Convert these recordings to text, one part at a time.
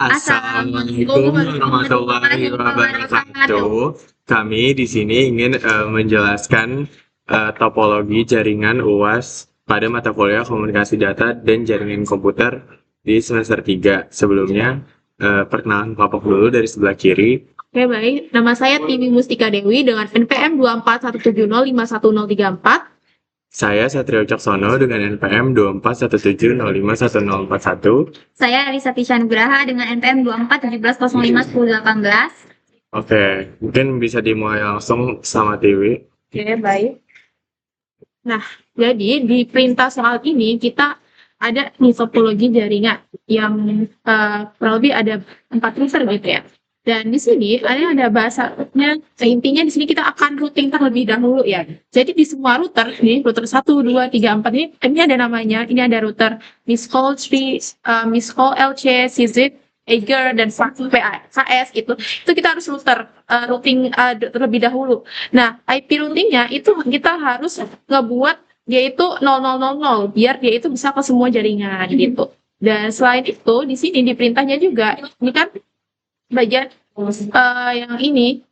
Assalamualaikum warahmatullahi wabarakatuh. Kami di sini ingin menjelaskan topologi jaringan UAS pada mata kuliah Komunikasi Data dan Jaringan Komputer di semester 3. Sebelumnya, perkenalan kelompok dulu dari sebelah kiri. Oke, baik. Nama saya Timi Mustika Dewi dengan NPM 241705134. Saya Satrio Caksono dengan NPM 241705141. Saya Elisa Tishanugraha dengan NPM 2417051018. Oke, mungkin bisa dimulai langsung sama Tiwi. Oke, baik. Nah, jadi di perintah soal ini kita ada nih topologi jaringan yang kurang lebih ada 4 router gitu ya. Dan di sini ada bahasanya, intinya di sini kita akan routing terlebih dahulu ya. Jadi di semua router, nih router 1, 2, 3, 4 ini ada namanya, ini ada router Miscall 3, Miscall LC, CZ, Eiger, dan KS gitu. Itu kita harus routing terlebih dahulu. Nah, IP routingnya itu kita harus ngebuat dia itu 0000 biar dia itu bisa ke semua jaringan gitu. Dan selain itu di sini di perintahnya juga ini kan bagian yang ini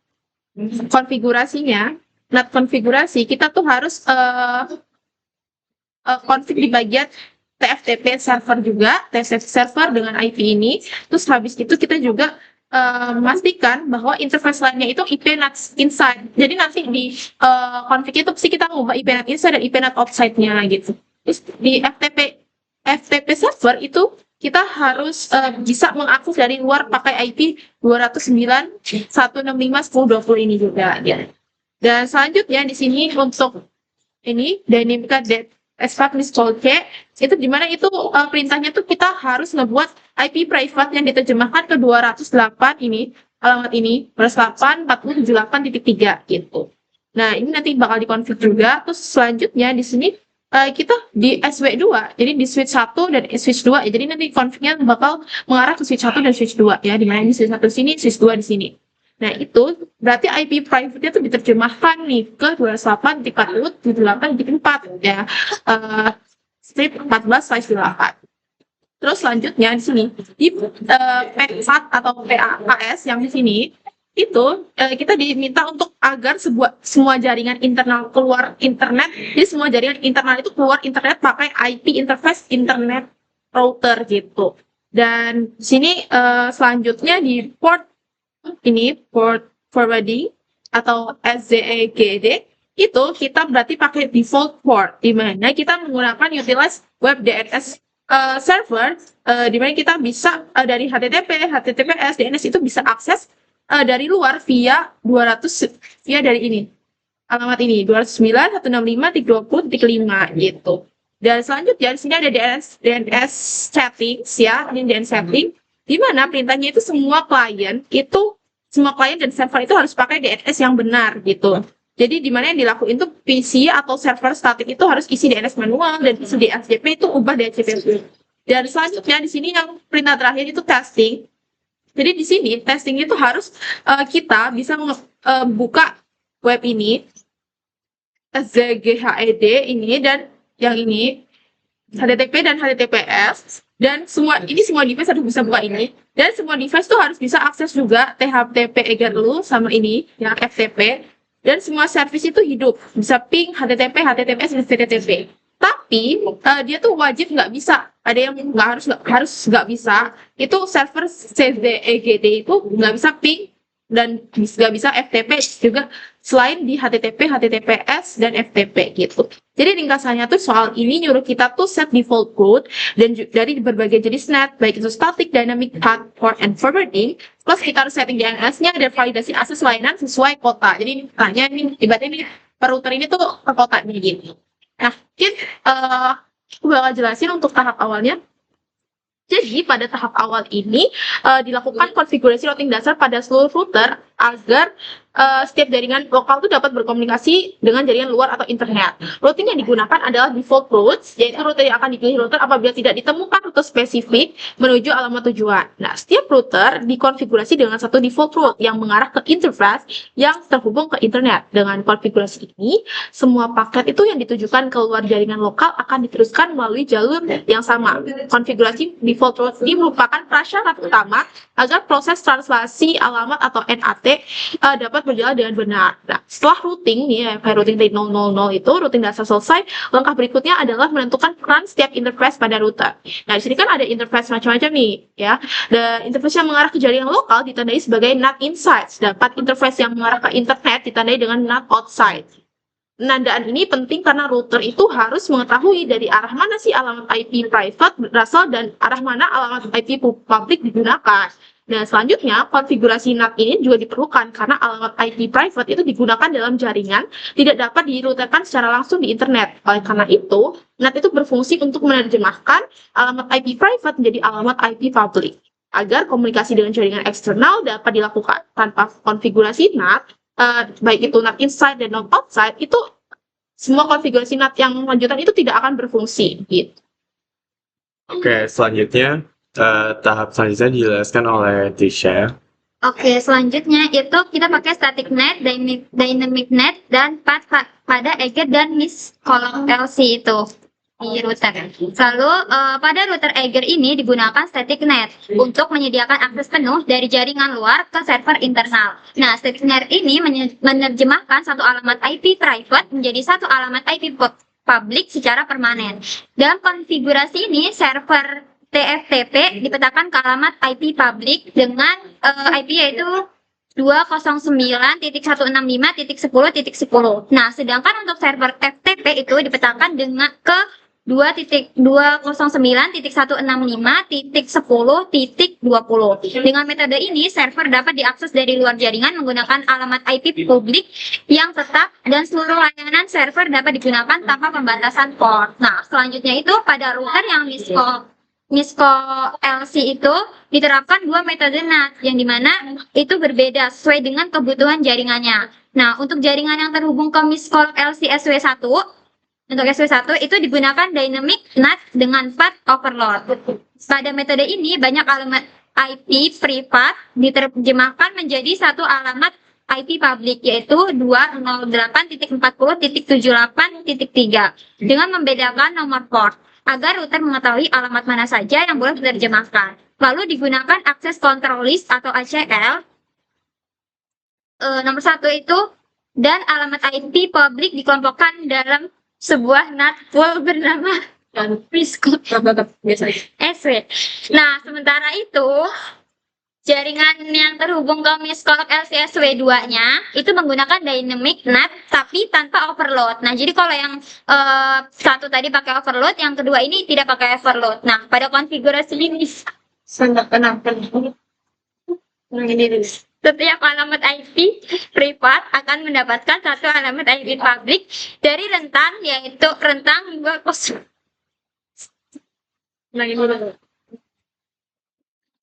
konfigurasinya. Nah, konfigurasi kita tuh harus config di bagian TFTP server juga, TFTP server dengan IP ini. Terus habis itu kita juga memastikan bahwa interface lainnya itu IP NAT inside. Jadi nanti di config itu pasti kita ngubah IP NAT inside dan IP NAT outside-nya gitu. Terus di FTP server itu kita harus bisa mengakses dari luar pakai IP 209.165.1020 ini juga ya. Dan selanjutnya di sini untuk ini Dynamica S5 Miscall C itu dimana itu perintahnya tuh kita harus ngebuat IP private yang diterjemahkan ke 208 ini alamat ini 208.4078.3 gitu. Nah, ini nanti bakal dikonfig juga. Terus selanjutnya di sini kita di SW2, jadi di switch 1 dan switch 2 ya. Jadi nanti config-nya bakal mengarah ke switch 1 dan switch 2 ya, di mana ini switch 1 di sini, switch 2 di sini. Nah, itu berarti IP private-nya itu diterjemahkan nih ke 208.40.78.4 ya. Strip 14/8. Terus selanjutnya di sini di P4 atau PAS yang di sini itu kita diminta untuk agar semua jaringan internal keluar internet. Jadi semua jaringan internal itu keluar internet pakai IP interface internet router gitu. Dan di sini selanjutnya di port forwarding atau SZEGD itu kita berarti pakai default port, di mana kita menggunakan utilize web DNS server, di mana kita bisa dari HTTP, HTTPS, DNS itu bisa akses dari luar via dari ini alamat ini 209.165.320.5 gitu. Dan selanjutnya di sini ada DNS settings ya, ini DNS setting, di mana perintahnya itu semua klien dan server itu harus pakai DNS yang benar gitu. Jadi di mana yang dilakuin itu PC atau server static itu harus isi DNS manual dan isi DHCP itu ubah DHCP. Dan selanjutnya di sini yang perintah terakhir itu testing. Jadi di sini testing itu harus kita bisa buka web ini SZGHED ini dan yang ini HTTP dan HTTPS. Dan semua device harus bisa buka ini, dan semua device tuh harus bisa akses juga THTP Egerlu sama ini yang FTP, dan semua service itu hidup bisa ping HTTP, HTTPS, dan HTTP. Tapi dia tuh wajib nggak bisa, ada yang harus nggak bisa, itu server CZEGD itu nggak bisa ping dan nggak bisa FTP juga selain di HTTP, HTTPS, dan FTP gitu. Jadi ringkasannya tuh soal ini nyuruh kita tuh set default route dan dari berbagai jenis net, baik itu static, dynamic, path, port, and forwarding, plus kita harus setting DNS-nya dan validasi akses layanan sesuai kota. Jadi tanya ini, ibaratnya ini per router ini tuh per kotanya gitu. Nah, mungkin aku bakal jelasin untuk tahap awalnya. Jadi pada tahap awal ini dilakukan konfigurasi routing dasar pada seluruh router agar setiap jaringan lokal itu dapat berkomunikasi dengan jaringan luar atau internet. Routing yang digunakan adalah default routes, yaitu rute yang akan dipilih router apabila tidak ditemukan rute spesifik menuju alamat tujuan. Nah, setiap router dikonfigurasi dengan satu default route yang mengarah ke interface yang terhubung ke internet. Dengan konfigurasi ini, semua paket itu yang ditujukan ke luar jaringan lokal akan diteruskan melalui jalur yang sama. Konfigurasi default route ini merupakan prasyarat utama agar proses translasi alamat atau NAT dapat berjalan dengan benar. Nah, setelah routing nih, kayak routing dari 000 itu, routing dasar selesai, langkah berikutnya adalah menentukan peran setiap interface pada router. Nah, di sini kan ada interface macam-macam nih, ya. Dan interface yang mengarah ke jaringan lokal ditandai sebagai NAT inside, sedangkan interface yang mengarah ke internet ditandai dengan NAT outside. Penandaan ini penting karena router itu harus mengetahui dari arah mana sih alamat IP private berasal dan arah mana alamat IP publik digunakan. Nah, selanjutnya, konfigurasi NAT ini juga diperlukan karena alamat IP private itu digunakan dalam jaringan, tidak dapat dirutekan secara langsung di internet. Oleh karena itu, NAT itu berfungsi untuk menerjemahkan alamat IP private menjadi alamat IP public, agar komunikasi dengan jaringan eksternal dapat dilakukan. Tanpa konfigurasi NAT, baik itu NAT inside dan NAT outside, itu semua konfigurasi NAT yang lanjutan itu tidak akan berfungsi. Gitu. Oke, selanjutnya tahap selanjutnya dijelaskan oleh Tisha. Oke, selanjutnya itu kita pakai static net, dynamic net, dan path pada Eger dan Miss Column LC itu di router. Lalu pada router Eger ini digunakan static net untuk menyediakan akses penuh dari jaringan luar ke server internal. Nah, static net ini menerjemahkan satu alamat IP private menjadi satu alamat IP public secara permanen. Dalam konfigurasi ini, server TFTP dipetakan ke alamat IP public dengan IP yaitu 209.165.10.10. Nah, sedangkan untuk server FTP itu dipetakan dengan ke 2.209.165.10.20. Dengan metode ini, server dapat diakses dari luar jaringan menggunakan alamat IP publik yang tetap dan seluruh layanan server dapat digunakan tanpa pembatasan port. Nah, selanjutnya itu pada router yang Misco LC itu diterapkan dua metode NAT yang dimana itu berbeda sesuai dengan kebutuhan jaringannya. Nah, untuk jaringan yang terhubung ke Misco LC SW1, untuk SW1 itu digunakan dynamic NAT dengan path overload. Pada metode ini banyak alamat IP privat diterjemahkan menjadi satu alamat IP public yaitu 208.40.78.3 dengan membedakan nomor port, agar router mengetahui alamat mana saja yang boleh diterjemahkan. Lalu digunakan akses control list atau ACL. Nomor 1 itu, dan alamat IP public dikelompokkan dalam sebuah NAT pool bernama SW. Nah, sementara itu, jaringan yang terhubung ke Miscolog LCSW2-nya itu menggunakan dynamic NAT tapi tanpa overload. Nah, jadi kalau yang satu tadi pakai overload, yang kedua ini tidak pakai overload. Nah, pada konfigurasi ini setiap alamat IP privat akan mendapatkan satu alamat IP public dari rentang yaitu rentang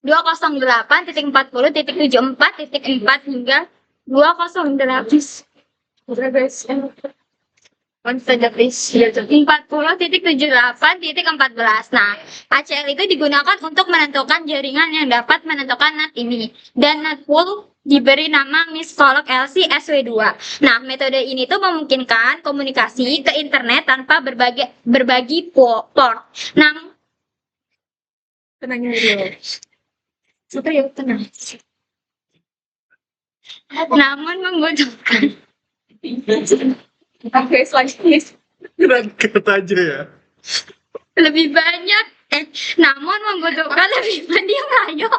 208.40.74.4 hingga 208.40.78.14. Nah, ACL itu digunakan untuk menentukan jaringan yang dapat menentukan NAT ini. Dan NAT pool diberi nama Miscolog LC SW2. Nah, metode ini tuh memungkinkan komunikasi ke internet tanpa berbagi port. Namun, tenangin dulu. Tenang. Namun membutuhkan selanjutnya Kata aja ya. lebih banyak namun membutuhkan lebih banyak ayo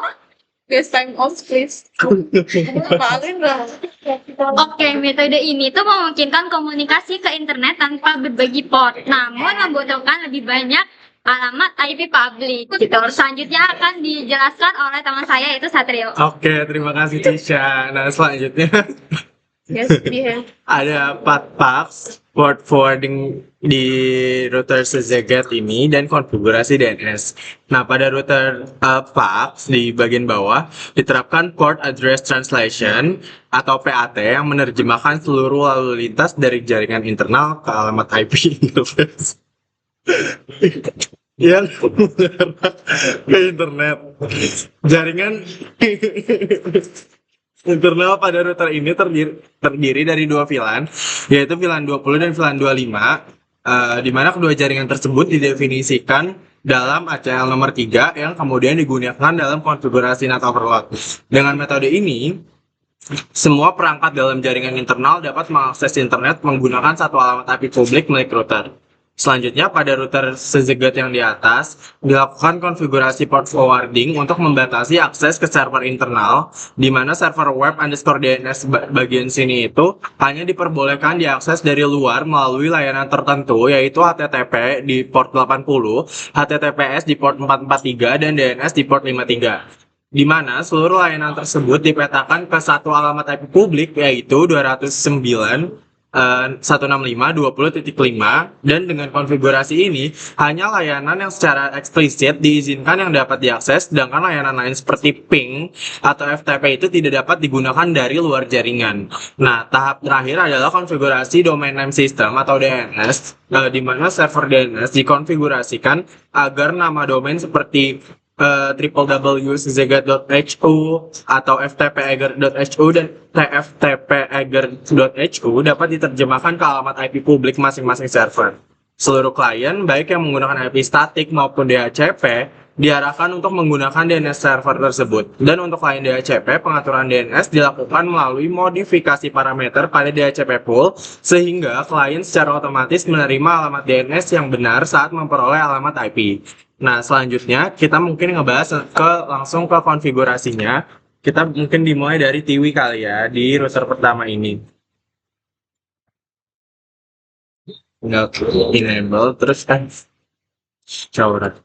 Guys, time off please. Oke, metode ini tuh memungkinkan komunikasi ke internet tanpa berbagi port, namun membutuhkan lebih banyak alamat IP public. Gitu. Selanjutnya akan dijelaskan oleh teman saya yaitu Satrio. Oke, terima kasih Tisha. Nah, selanjutnya Yes, we have. Ada 4 pax port forwarding di router CZGAT ini dan konfigurasi DNS. Nah, pada router pax di bagian bawah diterapkan port address translation atau PAT yang menerjemahkan seluruh lalu lintas dari jaringan internal ke alamat IP interface yang mengarah ke internet. Jaringan internal pada router ini terdiri dari 2 VLAN, yaitu VLAN 20 dan VLAN 25, di mana kedua jaringan tersebut didefinisikan dalam ACL nomor 3 yang kemudian digunakan dalam konfigurasi NAT overload. Dengan metode ini, semua perangkat dalam jaringan internal dapat mengakses internet menggunakan satu alamat IP publik milik router. Selanjutnya, pada router CZGAT yang di atas, dilakukan konfigurasi port forwarding untuk membatasi akses ke server internal, di mana server web underscore DNS bagian sini itu hanya diperbolehkan diakses dari luar melalui layanan tertentu, yaitu HTTP di port 80, HTTPS di port 443, dan DNS di port 53. Di mana seluruh layanan tersebut dipetakan ke satu alamat IP publik, yaitu 209. 165.20.5 dan dengan konfigurasi ini hanya layanan yang secara eksplisit diizinkan yang dapat diakses, sedangkan layanan lain seperti ping atau FTP itu tidak dapat digunakan dari luar jaringan. Nah, tahap terakhir adalah konfigurasi domain name system atau DNS, di mana server DNS dikonfigurasikan agar nama domain seperti www.czgat.hu atau ftpeger.hu dan tftpeger.hu dapat diterjemahkan ke alamat IP publik masing-masing server. Seluruh klien, baik yang menggunakan IP statik maupun DHCP, diarahkan untuk menggunakan DNS server tersebut. Dan untuk klien DHCP, pengaturan DNS dilakukan melalui modifikasi parameter pada DHCP pool, sehingga klien secara otomatis menerima alamat DNS yang benar saat memperoleh alamat IP. Nah, selanjutnya kita mungkin ngebahas langsung ke konfigurasinya. Kita mungkin dimulai dari TIWI kali ya, di router pertama ini. Tinggal enable, terus kan coba.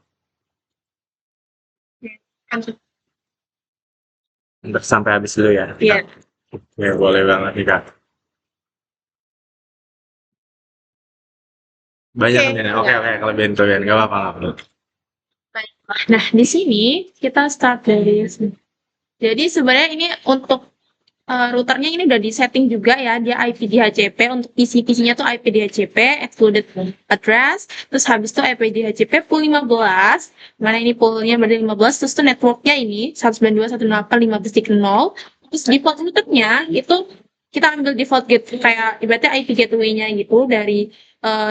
Untuk sampai habis dulu ya. Iya. Oke, boleh banget nih, Kak. Banyak nih. Oke, kelebihan. Gak apa-apa. Nah, di sini kita start dari sini. Jadi sebenarnya ini untuk routernya ini udah disetting juga ya, dia IP DHCP, untuk isi-isinya tuh IP DHCP excluded address, terus habis itu IP DHCP pool 15, mana ini poolnya berarti 15, terus tuh networknya ini 192.168.15.0, terus default routernya itu kita ambil default gate kayak ibaratnya IP gateway-nya gitu dari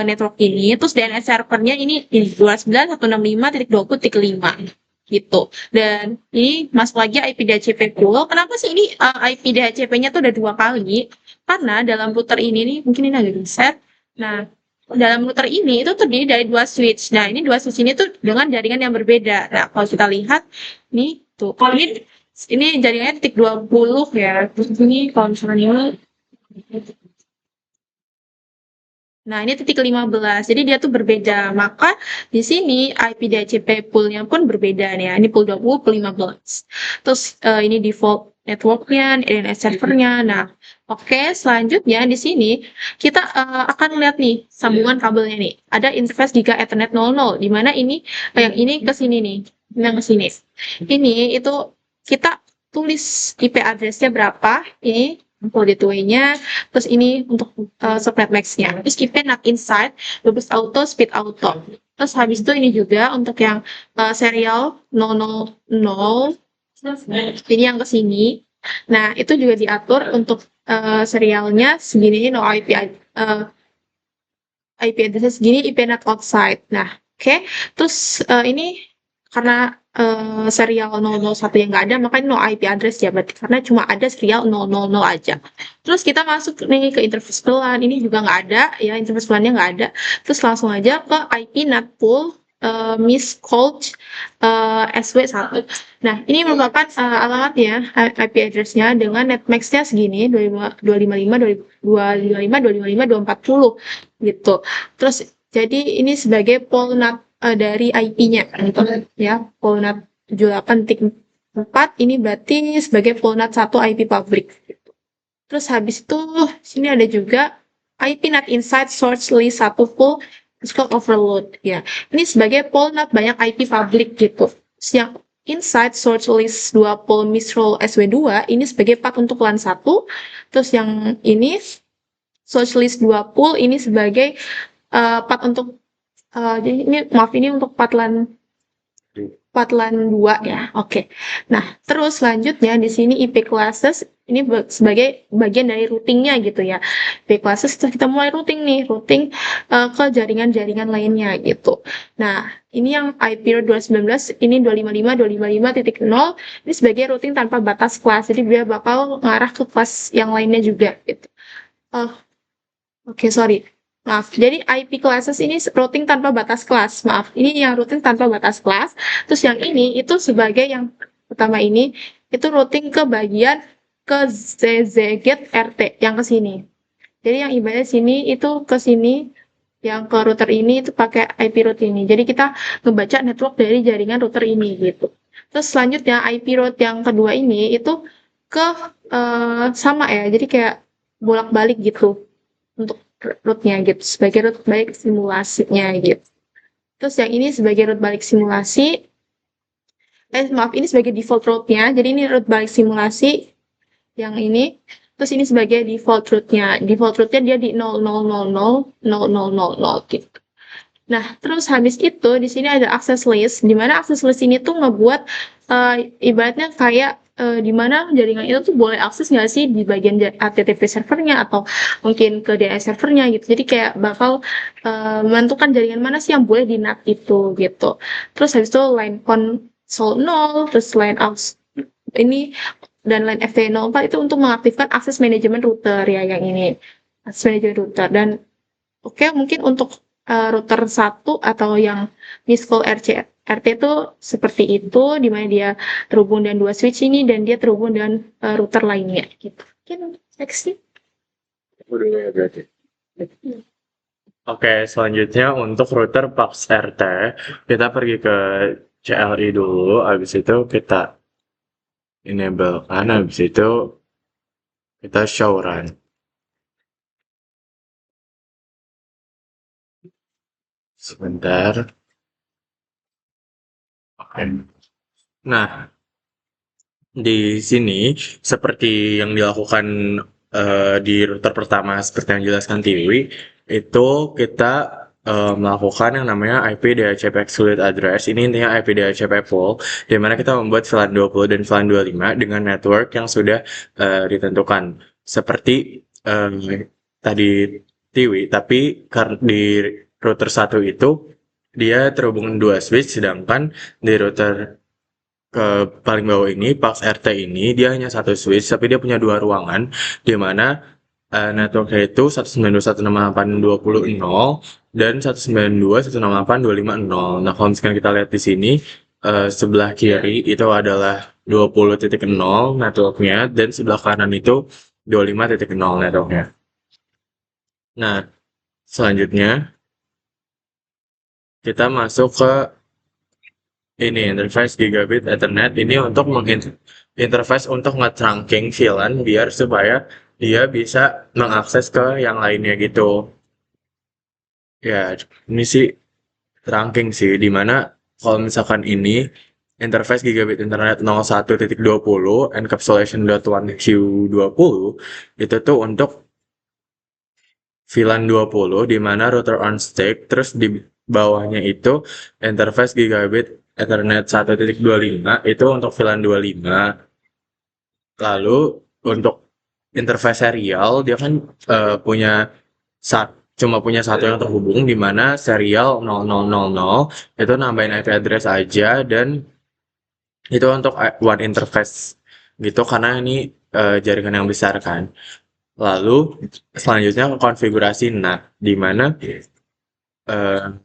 network ini, terus DNS servernya ini 29.165.20.5 gitu. Dan ini masuk lagi IP DHCP pool. Kenapa sih ini IP DHCP-nya tuh udah 2 kali? Karena dalam router ini nih, mungkin ini agak reset. Nah, dalam router ini itu terdiri dari 2 switch. Nah, ini 2 switch ini tuh dengan jaringan yang berbeda. Nah, kalau kita lihat nih tuh, ini jaringannya titik 20 ya. Terus ini kalau misalnya ini, nah ini titik 15, jadi dia tuh berbeda. Maka di sini IP DHCP poolnya pun berbeda nih ya. Ini pool 20, pool 15. Terus ini default networknya, DNS servernya. Nah, oke, selanjutnya di sini kita akan lihat nih sambungan kabelnya nih. Ada interface Giga Ethernet 00, di mana ini yang ini ke sini nih, yang ke sini. Ini itu kita tulis IP address-nya berapa, ini untuk gateway-nya, terus ini untuk subnet max-nya. Terus keep not inside, boost auto, speed auto. Terus habis itu ini juga untuk yang serial 000, ini yang ke sini. Nah, itu juga diatur untuk serialnya segini, no IP address segini, IP not outside. Nah, oke. Terus ini karena serial 001 yang nggak ada, makanya no IP address ya, berarti karena cuma ada serial 000 aja. Terus kita masuk nih ke interface VLAN, ini juga nggak ada ya, interface VLAN-nya nggak ada. Terus langsung aja ke IP NAT pool miscalled SW1. Nah, ini merupakan alamatnya, IP address-nya dengan netmax-nya segini 255.255.255.240 gitu. Terus jadi ini sebagai pool NAT dari IP-nya gitu ya, poolnat 78.4 ini berarti sebagai poolnat 1 IP public gitu. Terus habis itu sini ada juga IP NAT Insight Source List 1 full Scope Overload. Ya, ini sebagai pool NAT banyak IP public gitu. Terus yang Insight Source List 2 pool Mistral SW2 ini sebagai part untuk LAN 1. Terus yang ini Source List 2 pool ini sebagai part untuk jadi ini maaf ini untuk part LAN 2 ya. Oke. Nah, terus selanjutnya di sini IP classes ini sebagai bagian dari routingnya gitu ya. IP classes terus kita mulai routing ke jaringan-jaringan lainnya gitu. Nah, ini yang IP route 219 ini 255.255.0 ini sebagai routing tanpa batas kelas. Jadi dia bakal ngarah ke kelas yang lainnya juga gitu. Oke, sorry. Maaf, jadi IP classes ini routing tanpa batas kelas. Maaf, ini yang routing tanpa batas kelas. Terus yang ini itu sebagai yang pertama ini itu routing ke bagian ke ZZ gate RT yang ke sini. Jadi yang ibaratnya sini itu ke sini, yang ke router ini itu pakai IP route ini. Jadi kita ngebaca network dari jaringan router ini gitu. Terus selanjutnya IP route yang kedua ini itu ke sama ya. Jadi kayak bolak-balik gitu untuk route-nya gitu, sebagai route balik simulasinya gitu. Terus yang ini sebagai route balik simulasi, maaf ini sebagai default route-nya, jadi ini route balik simulasi yang ini, terus ini sebagai default route-nya. Default route-nya dia di 00000000 gitu. Nah, terus habis itu di sini ada access list, di mana access list ini tuh ngebuat ibaratnya kayak di mana jaringan itu tuh boleh akses nggak sih di bagian HTTP servernya atau mungkin ke DNS servernya gitu. Jadi kayak bakal menentukan jaringan mana sih yang boleh di NAT itu gitu. Terus habis itu line console 0, terus line aux ini dan line FT04 itu untuk mengaktifkan akses manajemen router ya yang ini. Akses manajemen router dan oke, mungkin untuk router 1 atau yang Miscall RT itu seperti itu, di mana dia terhubung dengan 2 switch ini dan dia terhubung dengan router lainnya gitu. Mungkin nextnya. Oke, selanjutnya untuk router PAX RT, kita pergi ke CLI dulu, habis itu kita enable kan, habis itu kita show run. Sebentar. Oke. Nah, di sini seperti yang dilakukan di router pertama seperti yang dijelaskan Tiwi, itu kita melakukan yang namanya IP DHCP Excluded Address. Ini intinya IP DHCP full, di mana kita membuat VLAN 20 dan VLAN 25 dengan network yang sudah ditentukan. Seperti tadi Tiwi, tapi di router 1 itu dia terhubung 2 switch, sedangkan di router ke paling bawah ini, PAX RT ini, dia hanya 1 switch, tapi dia punya 2 ruangan, di mana networknya itu 192.168.20.0 dan 192.168.250. Nah, kalau misalkan kita lihat di sini, sebelah kiri itu adalah 20.0 networknya, dan sebelah kanan itu 25.0 networknya. Nah, selanjutnya kita masuk ke ini interface gigabit Ethernet. Ini untuk interface untuk nge-trunking VLAN biar supaya dia bisa mengakses ke yang lainnya gitu. Ya, ini sih trunking sih, dimana kalau misalkan ini interface gigabit internet 01.20 encapsulation.1q20 itu tuh untuk VLAN 20, di mana router on stick, terus di bawahnya itu interface gigabit Ethernet 1.25 itu untuk VLAN 25. Lalu untuk interface serial dia kan cuma punya satu yang terhubung, di mana serial 0000 itu nambahin IP address aja, dan itu untuk one interface gitu karena ini jaringan yang besar kan. Lalu selanjutnya konfigurasi NAT, di mana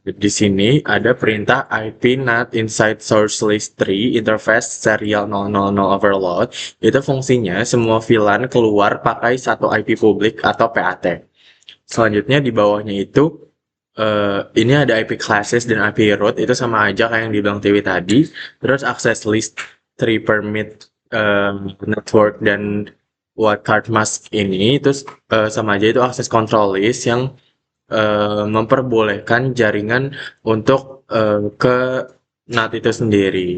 di sini ada perintah IP NAT inside source list 3 interface serial 000 overload. Itu fungsinya semua VLAN keluar pakai satu IP publik atau PAT. Selanjutnya di bawahnya itu ini ada IP classes dan IP route, itu sama aja kayak yang dibilang Tiwi tadi. Terus access list 3 permit network dan wildcard mask ini terus sama aja itu access control list yang memperbolehkan jaringan untuk ke NAT itu sendiri.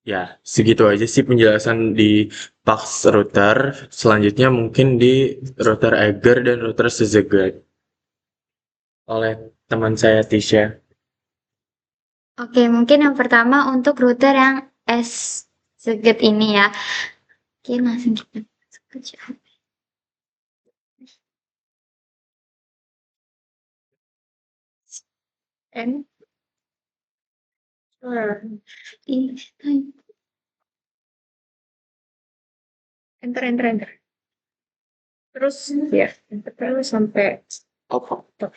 Ya, segitu aja sih penjelasan di Pax router. Selanjutnya mungkin di router Eger dan router Szeged oleh teman saya Tisha. Oke, mungkin yang pertama untuk router yang Szeged ini ya. Oke, langsung kita masuk ke chat. And enter. Terus ya, enter terus sampai Apa? Oh,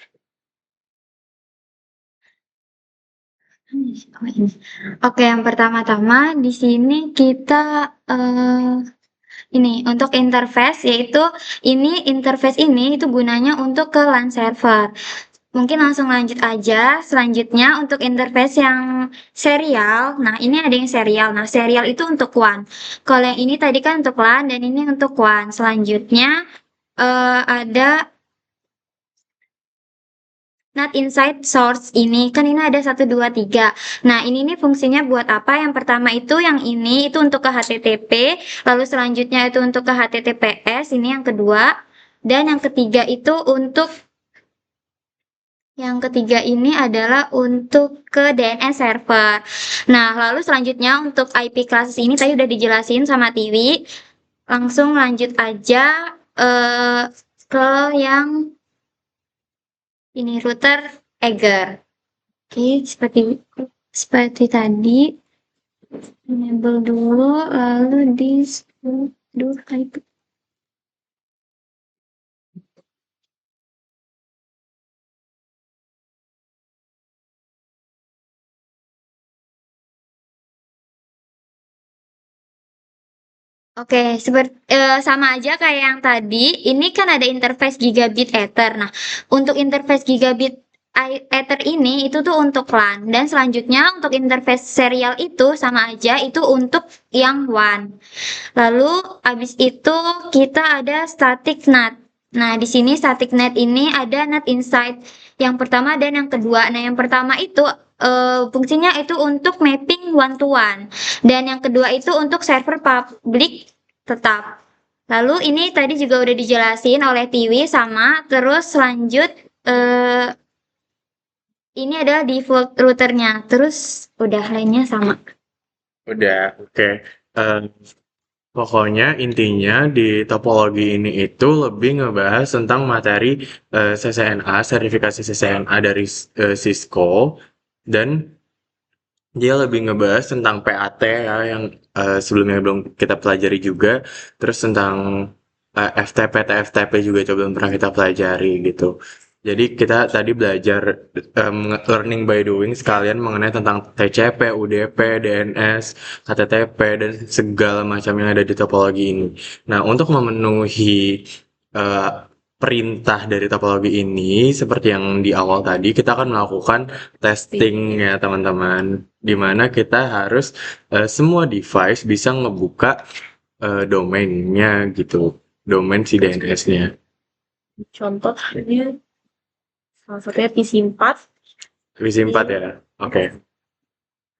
ini. Oke, yang pertama-tama di sini kita ini untuk interface, yaitu ini interface ini itu gunanya untuk ke LAN server. Mungkin langsung lanjut aja. Selanjutnya untuk interface yang serial. Nah, ini ada yang serial. Nah, serial itu untuk WAN. Kalau yang ini tadi kan untuk LAN dan ini untuk WAN. Selanjutnya ada NAT inside source ini kan ini ada 1 2 3. Nah, ini nih fungsinya buat apa? Yang pertama itu yang ini itu untuk ke HTTP, lalu selanjutnya itu untuk ke HTTPS, ini yang kedua. Dan yang ketiga itu untuk yang ketiga ini adalah untuk ke DNS server. Nah, lalu selanjutnya untuk IP classes ini tadi udah dijelasin sama Tiwi. Langsung lanjut aja ke yang ini router Eger. Oke, seperti tadi. Enable dulu, lalu di dulu IP. Oke, sama aja kayak yang tadi. Ini kan ada interface gigabit Ether. Nah, untuk interface gigabit Ether ini itu tuh untuk LAN dan selanjutnya untuk interface serial itu sama aja itu untuk yang WAN. Lalu habis itu kita ada static NAT. Nah, di sini static NAT ini ada NAT inside yang pertama dan yang kedua. Nah, yang pertama itu fungsinya itu untuk mapping one to one dan yang kedua itu untuk server publik tetap. Lalu ini tadi juga udah dijelasin oleh Tiwi sama terus lanjut ini adalah default routernya. Terus udah lainnya sama. Udah, oke. Pokoknya intinya di topologi ini itu lebih ngebahas tentang materi CCNA, sertifikasi CCNA dari Cisco, dan dia lebih ngebahas tentang PAT ya yang sebelumnya belum kita pelajari juga, terus tentang FTP, TFTP juga itu belum pernah kita pelajari gitu. Jadi kita tadi belajar learning by doing sekalian mengenai tentang TCP, UDP, DNS, HTTP, dan segala macam yang ada di topologi ini. Nah, untuk memenuhi perintah dari topologi ini, seperti yang di awal tadi, kita akan melakukan testing ya teman-teman, di mana kita harus semua device bisa ngebuka domainnya gitu, domain si DNS-nya. contohnya salah satunya PC4. PC4 ya, oke.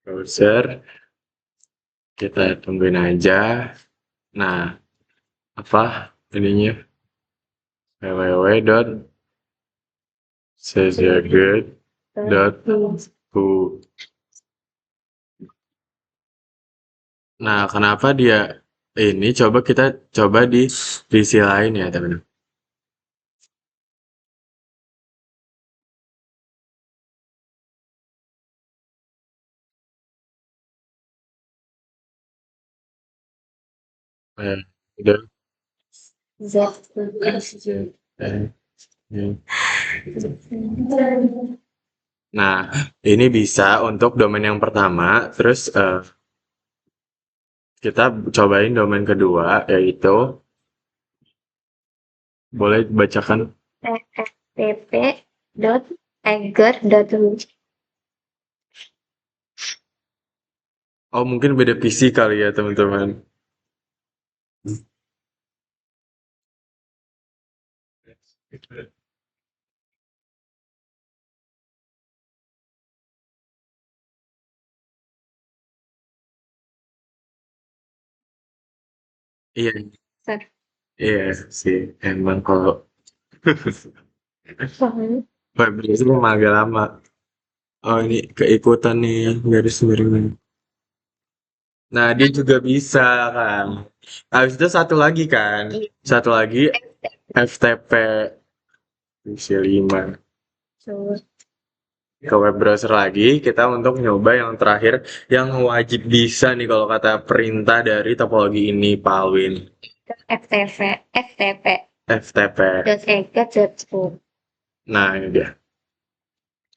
Browser, kita tungguin aja. Nah, apa ininya? www.szeged.hu. Nah, kenapa dia ini? Coba kita coba di PC lain ya, teman-teman. Udah. Nah, ini bisa untuk domain yang pertama, terus kita cobain domain kedua, yaitu boleh bacakan tftp.eger.hu. Oh, mungkin beda PC kali ya, teman-teman. Iya, Sir. iya sih. Emang kalau Paham. web browser emang agak lama. Oh ini keikutan nih garis miring. Nah dia juga bisa kan. Habis itu satu lagi kan. Satu lagi FTP isi 5 So, ke web browser lagi. Kita untuk nyoba yang terakhir yang wajib bisa nih kalau kata perintah dari topologi ini Pak Alwin. FTP FTP FTP. dot eget dot school. Nah ini dia.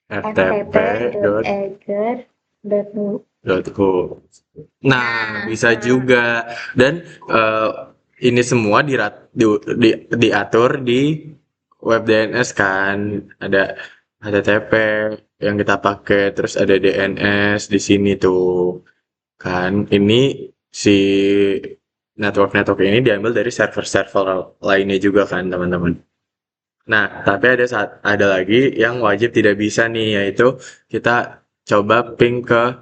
FTP dot eget dot FTP.co. Nah, bisa juga. Dan ini semua diatur di web DNS kan. Ada HTTP yang kita pakai, terus ada DNS di sini tuh. Kan ini si network ini diambil dari server-server lainnya juga kan, teman-teman. Nah, tapi ada lagi yang wajib tidak bisa nih, yaitu kita coba ping ke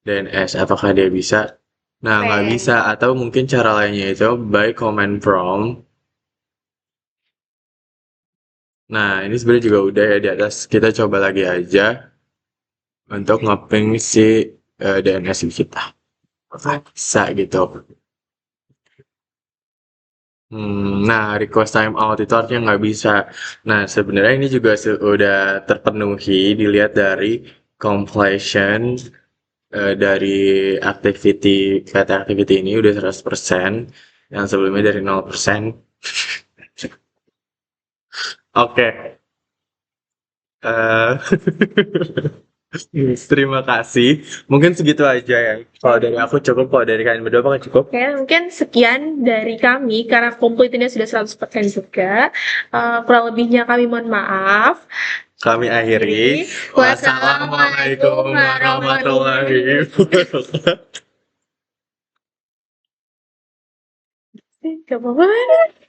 DNS. Apakah dia bisa? Nah, nggak bisa. Atau mungkin cara lainnya itu by command prompt. Nah, ini sebenarnya juga udah ya di atas. Kita coba lagi aja untuk ngeping si DNS kita. Bisa gitu. Nah, request timeout itu artinya nggak bisa. Nah, sebenarnya ini juga sudah terpenuhi dilihat dari completion dari PT activity ini udah 100%, yang sebelumnya dari 0%. Oke. Eh, terima kasih. Mungkin segitu aja ya. Kalau dari aku cukup, kalau dari kalian berdua apakah cukup? Oke, mungkin sekian dari kami karena komplitinya sudah 100% juga. Kurang lebihnya kami mohon maaf. Kami akhiri. Wassalamualaikum warahmatullahi wabarakatuh. Gak apa-apa.